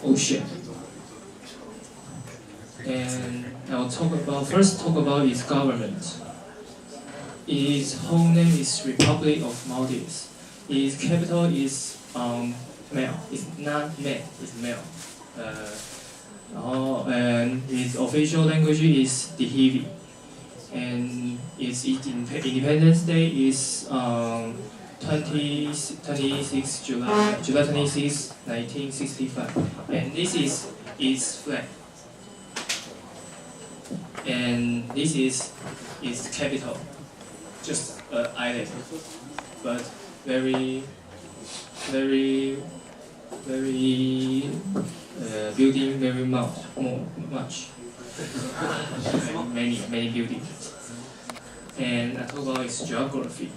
ocean. And I'll first talk about its government. Its whole name is Republic of Maldives. Its capital is Male. It's not man. It's male. And its official language is Dihivi. And its Independence Day is 26 July 26, 1965. And this is its flag. And this is its capital. Just an island, but very building very much, many buildings. And I talk about its geography.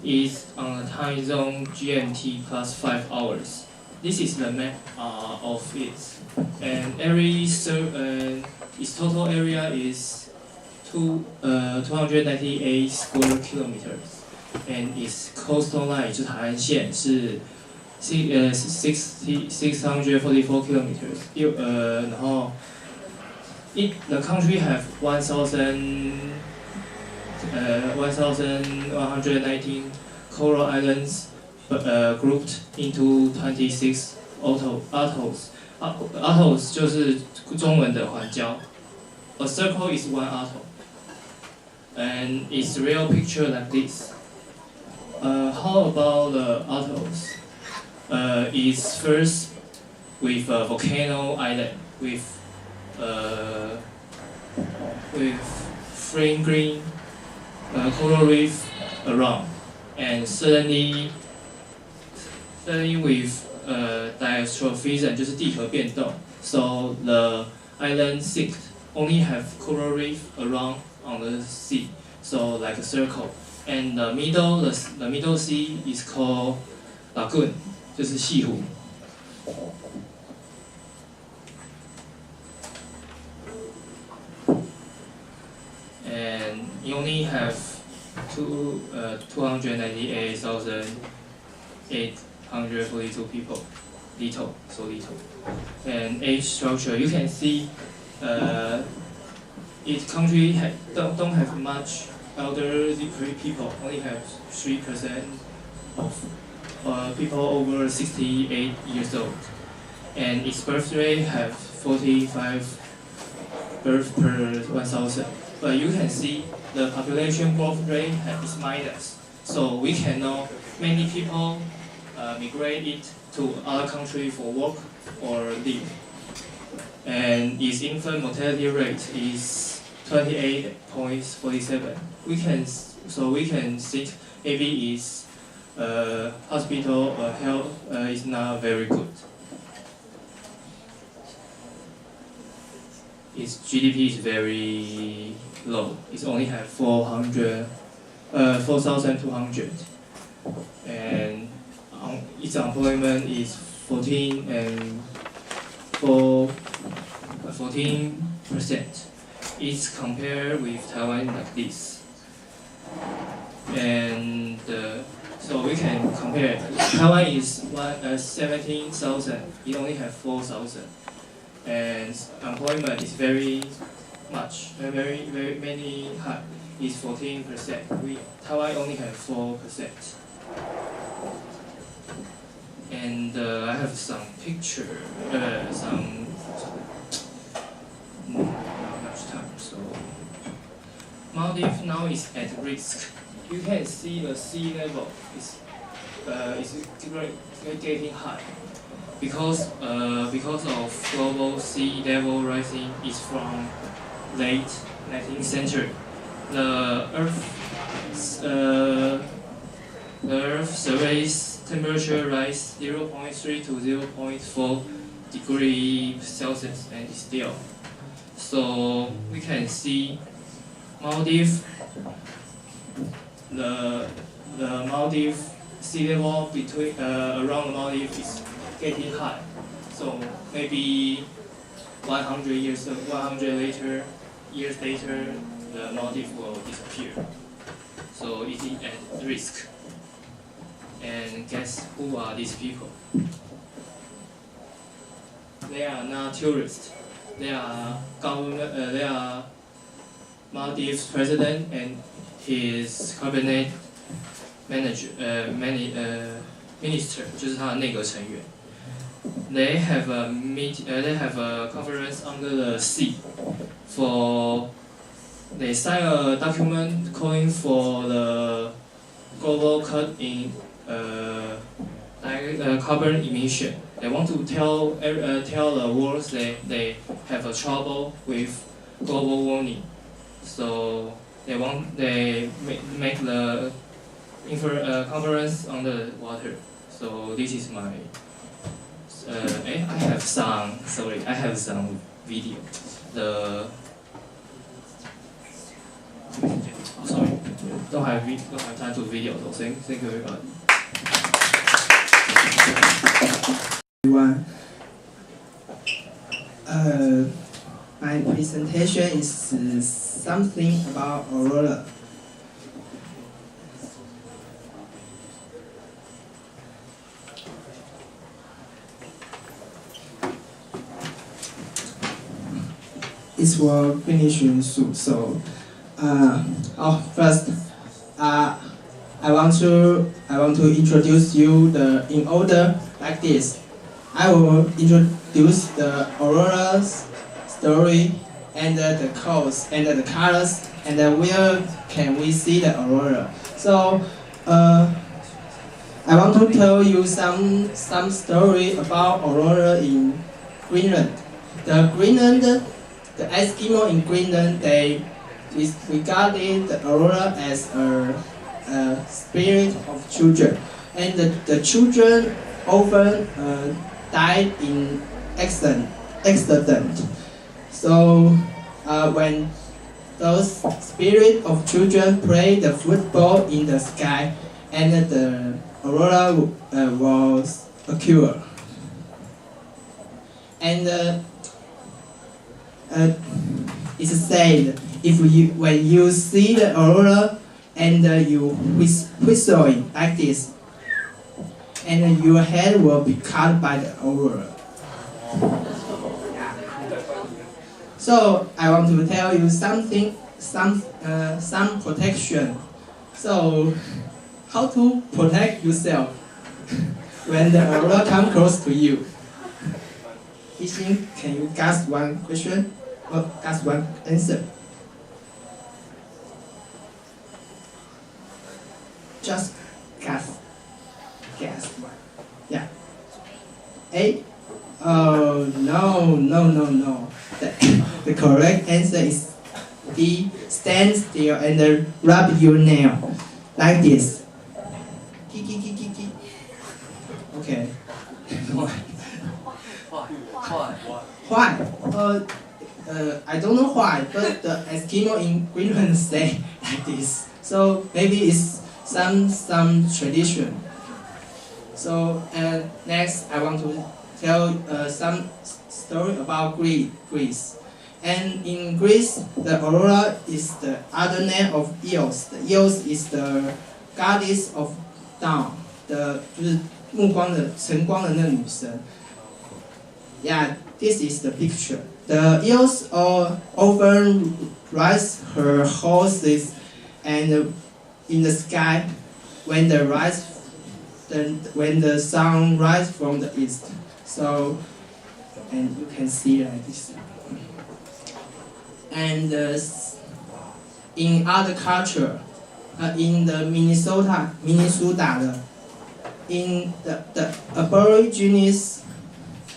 It's on a time zone GMT plus 5 hours. This is the map of it, and its total area is 298 square kilometers, and its coastal line 就是海岸线是644 kilometers. The country have 1,119 coral islands, grouped into 26 atolls. Atolls 就是中文的环礁。A circle is one atoll, and its real picture like this. How about the atolls? It's first with a volcano island with frame green coral reef around, and suddenly with diastrophism 就是地壳变动. So the island sink only have coral reef around on the sea, so like a circle. And the middle sea is called lagoon, 就是西湖. And you only have 298,842 people. So little. And age structure, you can see its country don't have much elderly people, only have 3% of people over 68 years old. And its birth rate have 45 birth per 1,000. But you can see the population growth rate is minus. So we can know many people migrate to other country for work or live. And its infant mortality rate is 28.47. We can think maybe its hospital health is not very good. Its GDP is very low. It only have 4,200, and its unemployment is 14%. It's compared with Taiwan like this, and so we can compare. Taiwan is 17,000. It only have 4,000, and employment is very many high. It's 14%. Taiwan only have 4%. And I have some picture, not much time. So Maldives now is at risk. You can see the sea level is getting high because of global sea level rising is from late 19th century. The Earth surface temperature rise 0.3 to 0.4 degrees Celsius and still. So we can see Maldives, the Maldives sea level between around the Maldives is getting high. So maybe 100 years later, the Maldives will disappear. So it is at risk. And guess who are these people? They are not tourists. They are government. They are Maldives president and his cabinet manager, minister， 就是他的内阁成员。They have a They have a conference under the sea. They sign a document calling for the global cut in carbon emission. They want to tell the world that they have a trouble with global warming. So they make the conference on the water. So this is my. I have some video. Sorry, don't have time to video. So thank you everybody. Everyone. My presentation is something about aurora. It will finish soon. So, first, I want to introduce you in order like this. I will introduce the aurora's story and the cause and the colors and where can we see the aurora. So, I want to tell you some story about aurora in Greenland. The Eskimo in Greenland, they regarded the aurora as a spirit of children, and the children often died in accident. So when those spirit of children play the football in the sky, and the aurora was occur. And it's said when you see the aurora and you whistling like this, and your head will be cut by the aurora. So I want to tell you some protection. So how to protect yourself when the aurora come close to you? Can you guess one question? Or guess one answer? Just guess one. Yeah. A? Oh, no. The correct answer is B. Stand still and rub your nail like this. Okay. Why? I don't know why, but the Eskimo in Greenland say like this. So maybe it's some tradition. So next I want to tell some story about Greece. And in Greece, the aurora is the other name of Eos. The Eos is the goddess of dawn. 就是晨光的那个女神。Yeah, this is the picture. The Eos often rides her horses and in the sky when the sun rises from the east. So, and you can see like this. And in other culture, in the Minnesota, in the Aborigines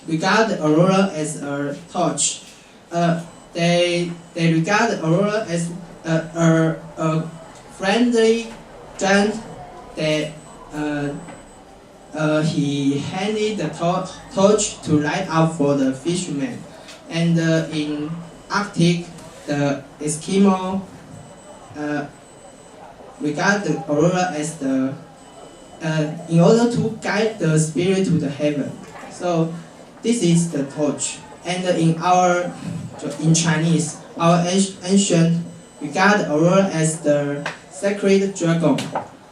regard the aurora as a torch. They regard the aurora as a friendly giant that he handed the torch to light up for the fishermen. And in Arctic, the Eskimo regard the aurora as in order to guide the spirit to the heaven. So this is the torch. And in Chinese, our ancient regard the aurora as the sacred dragon.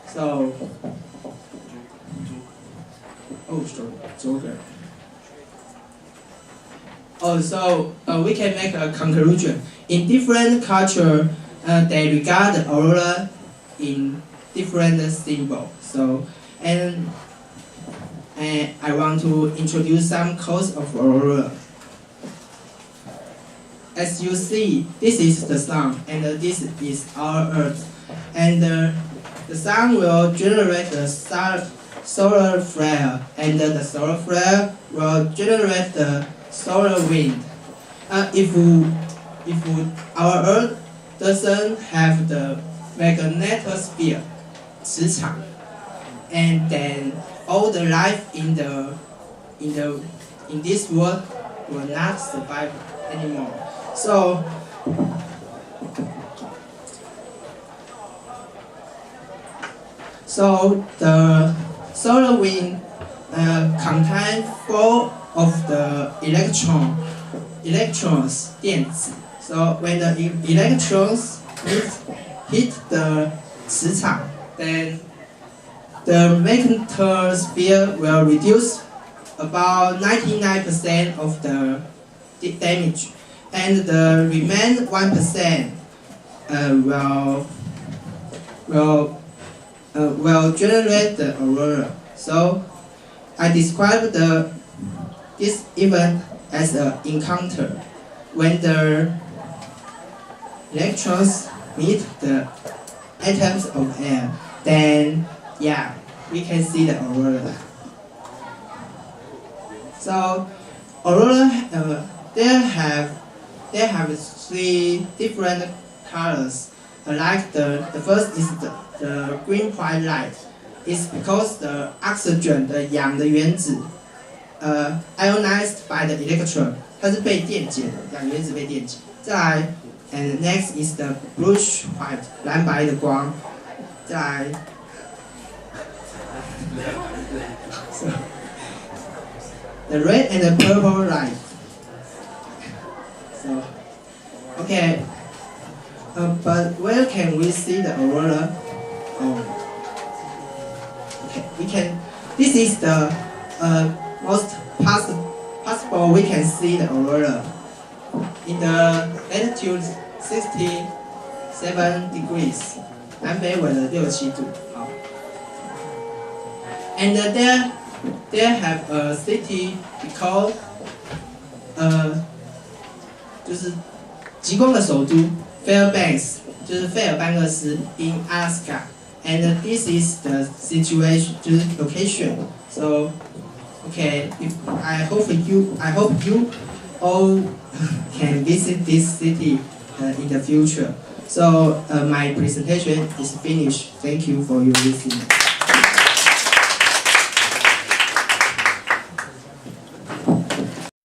So, Joker. Also, we can make a conclusion. In different culture, they regard the aurora in different symbols. So, and I want to introduce some cause of aurora. As you see, this is the sun, and this is our Earth. And the sun will generate the solar flare, and the solar flare will generate the solar wind. If our Earth doesn't have the magnetosphere, 磁场, and then all the life in this world will not survive anymore. So the solar wind contains 4 of the electrons, 电子. So when the electrons hit the 磁场, then the magnetosphere will reduce about 99% of the damage, and the remaining 1% will generate the aurora. So I describe this event as an encounter. When the electrons meet the atoms of air, then yeah, we can see the aurora. So aurora, they have 3 different colors. Like the first is the green white light. It's because the oxygen, 的氧的原子, ionized by the electron. 它是被电解的，氧原子被电解。再来 and next is the bluish white, 蓝白的光。再来 so, the red and the purple light. So, okay, but where can we see the aurora? Okay, we can. This is the most possible we can see the aurora in the latitude 67 degrees. 南北纬的67度。好。And there have a city called 就是极光的首都 Fairbanks， 就是费尔班克斯 in Alaska。And this is the situation, 就是 location. So, okay, I hope you all can visit this city in the future. So my presentation is finished. Thank you for your listening.